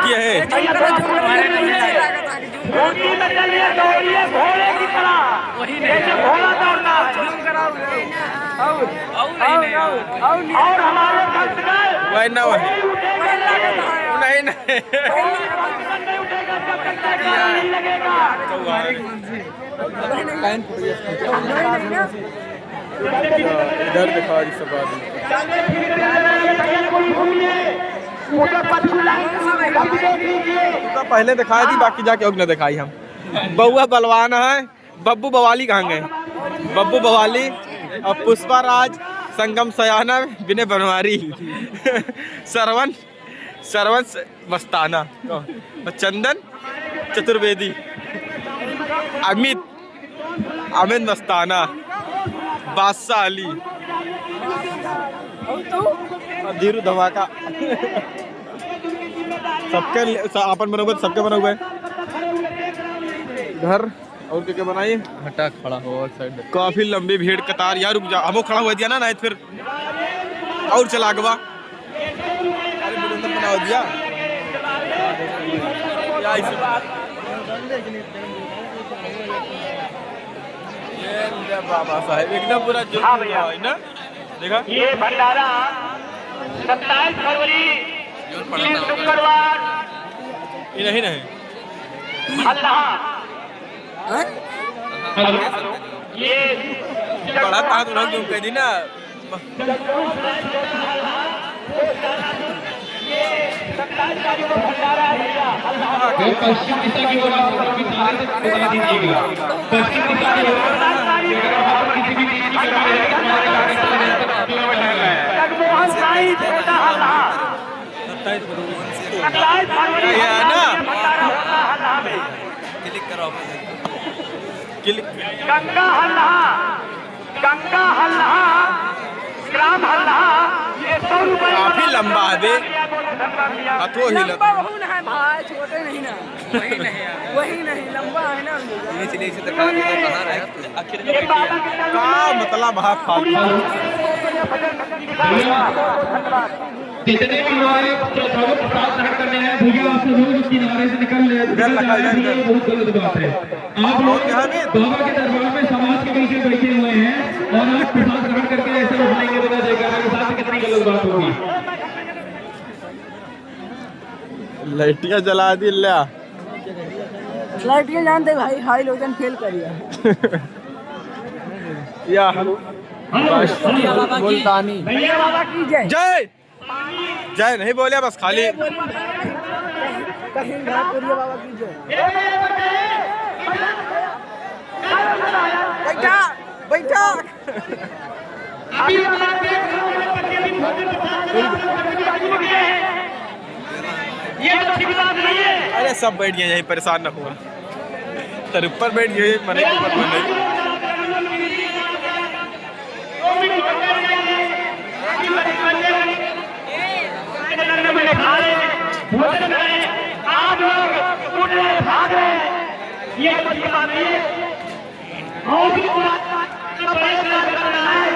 क्या है घोड़े की तरह जैसे घोड़ा दौड़ना है। और हमारे भक्तगण वही ना वही नहीं नहीं नहीं उठेगा जब तक जयकारा नहीं लगेगा। इधर दिखा दी सब आदमी तो पहले दिखाई दी, बाकी जाके और न दिखाई हम। बउआ बलवान है, बब्बू बवाली कहाँ गए? बब्बू बवाली और पुष्पा राज, संगम सयाना, विनय बनवारी, सरवन मस्ताना और चंदन चतुर्वेदी, अमित मस्ताना, बादशाह अली और धीरू धमाका। सबके अपन बने हुए, सबके बने हुए घर। और क्या क्या बनाइए? हटा खड़ा हो साइड। काफी लंबी भीड़ कतार यार। रुक जा, हमो खड़ा हुआ दिया ना, नहीं फिर और चला गवा। अरे बना दिया ये बाबा साहेब एकदम पूरा हाँ भैया। है ना। देखा ये भंडारा 27 फरवरी शुक्रवार ये नहीं नहीं ये बड़ा था तो लोग कह दी ना। पश्चिम दिशा की ओर आप अपनी तारे से बता दीजिएगा। पश्चिम दिशा की ओर किसी भी चीज की जगमोहन साई छोटा हल्ला 27 फरवरी ये है ना। हल्ला में क्लिक करो गंगा हल्ला ग्राम हल्ला ये 100 रुपए काफी लंबा है बे। अथो ही लंबा वही ना है भाई, छोटे नहीं ना। वही नहीं लंबा है ना। इसलिए इसे दिखा दे कहां रहा है आखिर में का मतलब भाग फाक जितने भी हमारे प्रसाद ग्रहण करने हैं भैया आप रोज किनारे से निकल ले। इधर लगा इधर बहुत गलत बात है। आप लोग बाबा के दरबार में समाज के बीच में बैठे हुए हैं और आप प्रसाद ग्रहण करके ऐसे उठाएंगे बिना जयकारा के साथ, कितनी गलत बात होगी। लाइटियां जला दी ला। लाइटियां जानते भाई, हाई लोजन फेल करिए। या मुल्तानी भैया बाबा की जय। जय जय नहीं बोलिया बस खाली। कहीं पुरिया बाबा की जय। बैठा बैठा अरे सब बैठ गए यहीं, परेशान न हो। तर ऊपर बैठ गए मरे के ऊपर बने। आप लोग उठ रहे भाग रहे हैं, ये बात नहीं है। और भी प्रयत्न करना है।